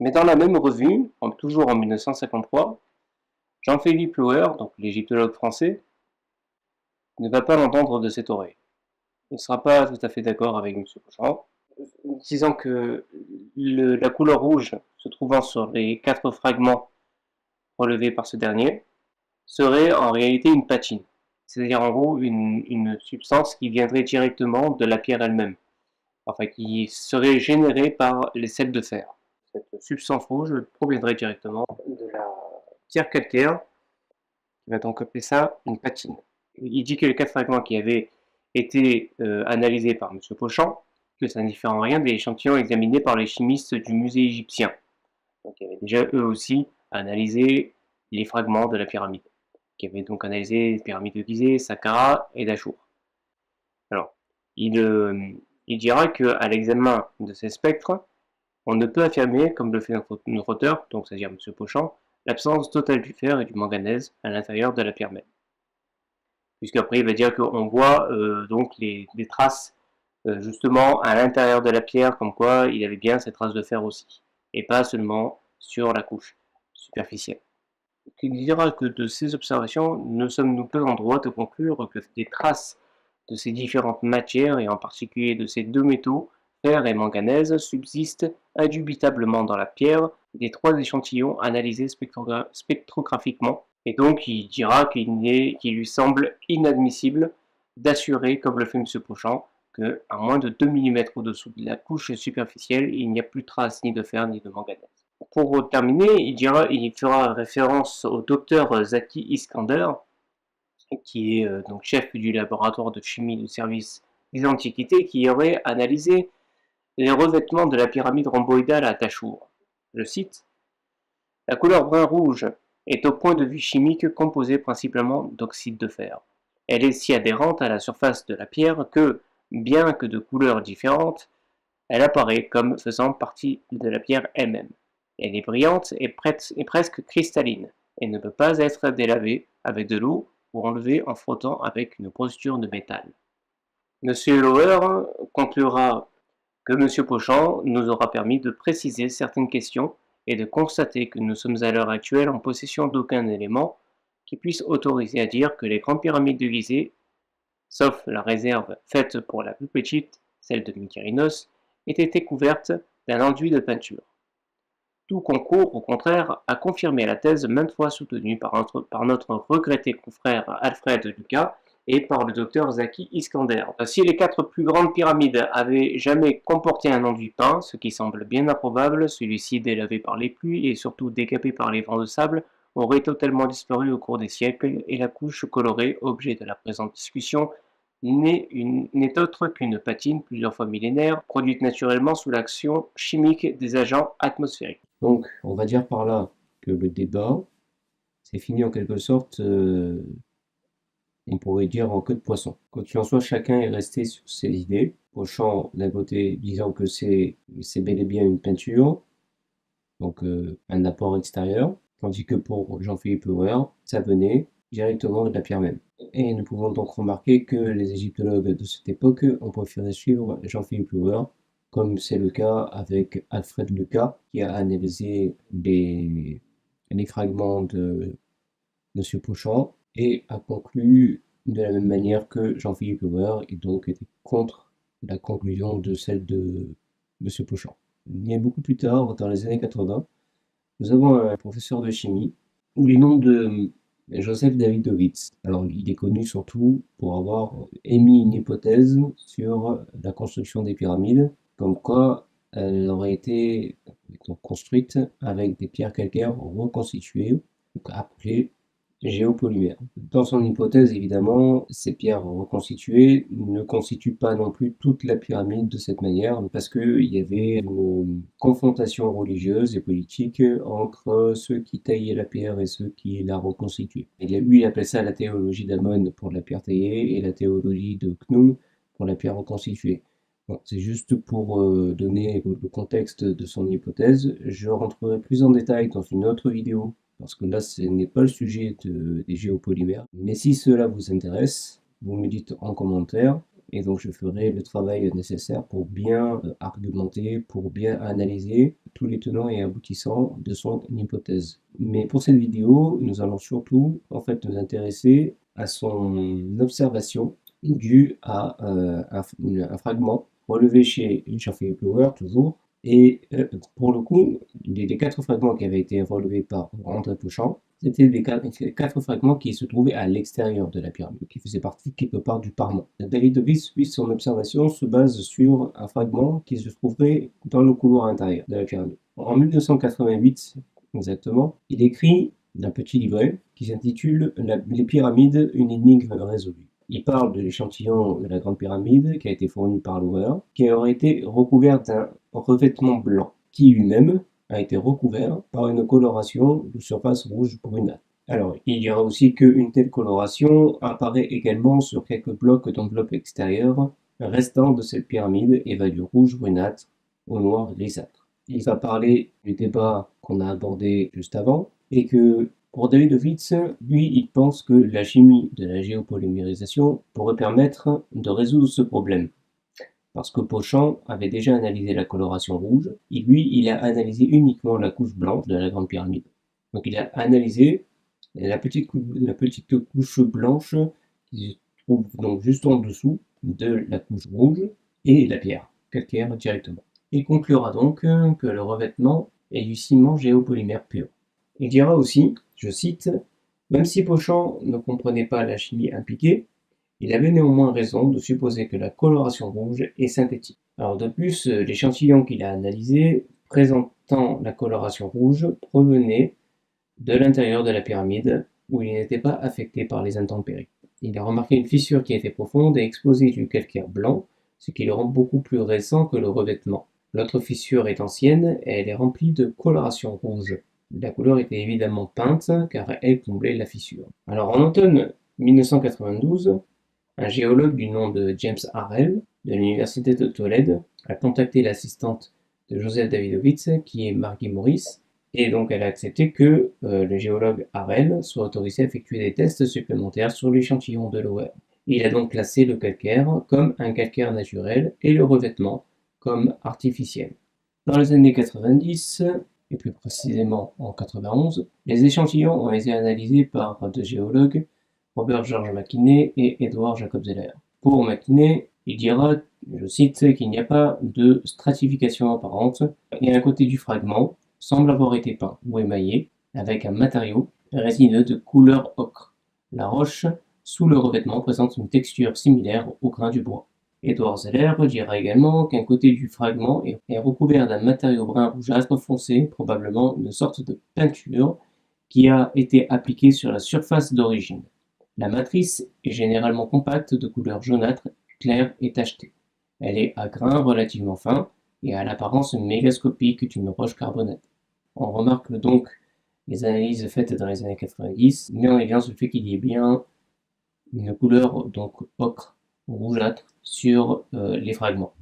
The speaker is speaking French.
Mais dans la même revue, toujours en 1953, Jean-Philippe Lauer, donc l'égyptologue français, ne va pas l'entendre de cette oreille. Il ne sera pas tout à fait d'accord avec M. Pochon, disant que la couleur rouge se trouvant sur les 4 fragments relevés par ce dernier serait en réalité une patine, c'est-à-dire en gros une substance qui viendrait directement de la pierre elle-même, enfin qui serait générée par les sels de fer. Cette substance rouge proviendrait directement de la pierre calcaire, qui va donc appeler ça une patine. Il dit que les 4 fragments qui avaient été analysés par M. Pochon, que ça ne diffère en rien des échantillons examinés par les chimistes du musée égyptien. Donc il y avait déjà eux aussi analysé les fragments de la pyramide, qui avaient donc analysé les pyramides de Gizeh, Saqqara et d'Achour. Alors, il dira qu'à l'examen de ces spectres, on ne peut affirmer, comme le fait notre auteur, donc c'est-à-dire M. Pochon, l'absence totale du fer et du manganèse à l'intérieur de la pierre même. Puisqu'après il va dire qu'on voit donc les traces justement à l'intérieur de la pierre, comme quoi il avait bien ces traces de fer aussi, et pas seulement sur la couche superficielle. Il dira que de ces observations, ne sommes-nous pas en droit de conclure que des traces de ces différentes matières, et en particulier de ces deux métaux, fer et manganèse, subsistent indubitablement dans la pierre des 3 échantillons analysés spectrographiquement, et donc il dira qu'il lui semble inadmissible d'assurer, comme le fait M. Pochon, qu'à moins de 2 mm au-dessous de la couche superficielle, il n'y a plus de traces ni de fer ni de manganèse. Pour terminer, il fera référence au docteur Zaki Iskander, qui est donc chef du laboratoire de chimie du service des Antiquités, qui aurait analysé les revêtements de la pyramide rhomboïdale à Tachour. Je cite: la couleur brun-rouge est au point de vue chimique composée principalement d'oxyde de fer. Elle est si adhérente à la surface de la pierre que, bien que de couleurs différentes, elle apparaît comme faisant partie de la pierre elle-même. Elle est brillante et presque cristalline, et ne peut pas être délavée avec de l'eau ou enlevée en frottant avec une posture de métal. M. Lauer conclura que M. Pochon nous aura permis de préciser certaines questions et de constater que nous sommes à l'heure actuelle en possession d'aucun élément qui puisse autoriser à dire que les grandes pyramides de Gizeh, sauf la réserve faite pour la plus petite, celle de Mykérinos, aient été couvertes d'un enduit de peinture. Tout concourt, au contraire, à confirmer la thèse maintes fois soutenue par notre regretté confrère Alfred Lucas et par le docteur Zaki Iskander. Si les 4 plus grandes pyramides avaient jamais comporté un enduit peint, ce qui semble bien improbable, celui-ci délavé par les pluies et surtout décapé par les vents de sable, aurait totalement disparu au cours des siècles, et la couche colorée, objet de la présente discussion, n'est autre qu'une patine plusieurs fois millénaire, produite naturellement sous l'action chimique des agents atmosphériques. Donc, on va dire par là que le débat, c'est fini en quelque sorte, on pourrait dire en queue de poisson. Quoi qu'il en soit, chacun est resté sur ses idées. Pochon, d'un côté, disant que c'est bel et bien une peinture, donc un apport extérieur, tandis que pour Jean-Philippe Lauer, ça venait directement de la pierre même. Et nous pouvons donc remarquer que les égyptologues de cette époque ont préféré suivre Jean-Philippe Lauer, comme c'est le cas avec Alfred Lucas, qui a analysé les fragments de M. Pochon et a conclu de la même manière que Jean-Philippe Lauer et donc était contre la conclusion de celle de M. Pochon. Bien beaucoup plus tard, dans les années 80, nous avons un professeur de chimie où les noms de Joseph Davidovits. Alors, il est connu surtout pour avoir émis une hypothèse sur la construction des pyramides, comme quoi elles auraient été construites avec des pierres calcaires reconstituées, appelées géopolymères. Dans son hypothèse, évidemment, ces pierres reconstituées ne constituent pas non plus toute la pyramide de cette manière, parce qu'il y avait une confrontation religieuse et politique entre ceux qui taillaient la pierre et ceux qui la reconstituaient. Il appelait ça la théologie d'Amon pour la pierre taillée et la théologie de Khnum pour la pierre reconstituée. Bon, c'est juste pour donner le contexte de son hypothèse. Je rentrerai plus en détail dans une autre vidéo parce que là, ce n'est pas le sujet des géopolymères. Mais si cela vous intéresse, vous me dites en commentaire. et donc je ferai le travail nécessaire pour bien argumenter, pour bien analyser tous les tenants et aboutissants de son hypothèse. Mais pour cette vidéo, nous allons surtout en fait nous intéresser à son observation due à un fragment relevé chez Jean-Philippe Lauer toujours. Et pour le coup, les 4 fragments qui avaient été relevés par André Pouchant, c'était les 4 fragments qui se trouvaient à l'extérieur de la pyramide, qui faisaient partie quelque part du parement. Davidovich, lui, son observation se base sur un fragment qui se trouverait dans le couloir intérieur de la pyramide. En 1988, exactement, il écrit un petit livret qui s'intitule Les pyramides, une énigme résolue. Il parle de l'échantillon de la Grande Pyramide qui a été fourni par Lauer, qui aurait été recouvert d'un revêtement blanc, qui lui-même a été recouvert par une coloration de surface rouge brunâtre. Alors, il dira aussi qu'une telle coloration apparaît également sur quelques blocs d'enveloppe extérieure restant de cette pyramide et va du rouge brunâtre au noir grisâtre. Il va parler du débat qu'on a abordé juste avant et que pour Davidovich, lui, il pense que la chimie de la géopolymérisation pourrait permettre de résoudre ce problème. Parce que Pouchant avait déjà analysé la coloration rouge, et lui, il a analysé uniquement la couche blanche de la Grande Pyramide. Donc il a analysé la petite couche blanche qui se trouve donc juste en dessous de la couche rouge et la pierre calcaire directement. Il conclura donc que le revêtement est du ciment géopolymère pur. Il dira aussi, je cite, « Même si Pouchant ne comprenait pas la chimie impliquée, il avait néanmoins raison de supposer que la coloration rouge est synthétique. » Alors de plus, l'échantillon qu'il a analysé présentant la coloration rouge provenait de l'intérieur de la pyramide où il n'était pas affecté par les intempéries. Il a remarqué une fissure qui était profonde et exposée du calcaire blanc, ce qui le rend beaucoup plus récent que le revêtement. L'autre fissure est ancienne et elle est remplie de coloration rouge. La couleur était évidemment peinte car elle comblait la fissure. Alors en automne 1992, un géologue du nom de James Harrell de l'université de Tolède a contacté l'assistante de Joseph Davidovich qui est Margie Morris et donc elle a accepté que le géologue Harrell soit autorisé à effectuer des tests supplémentaires sur l'échantillon de Lauer. Il a donc classé le calcaire comme un calcaire naturel et le revêtement comme artificiel. Dans les années 90, et plus précisément en 91, les échantillons ont été analysés par deux géologues, Robert George McKinney et Edward Jacobzeller. Pour McKinney, il dira, je cite, qu'il n'y a pas de stratification apparente et un côté du fragment semble avoir été peint ou émaillé avec un matériau résineux de couleur ocre. La roche sous le revêtement présente une texture similaire au grain du bois. Edward Zeller dira également qu'un côté du fragment est recouvert d'un matériau brun rougeâtre foncé, probablement une sorte de peinture qui a été appliquée sur la surface d'origine. La matrice est généralement compacte de couleur jaunâtre, claire et tachetée. Elle est à grain relativement fin et a l'apparence mégascopique d'une roche carbonate. On remarque donc les analyses faites dans les années 90 met en évidence le fait qu'il y ait bien une couleur donc ocre rougeâtre sur les fragments.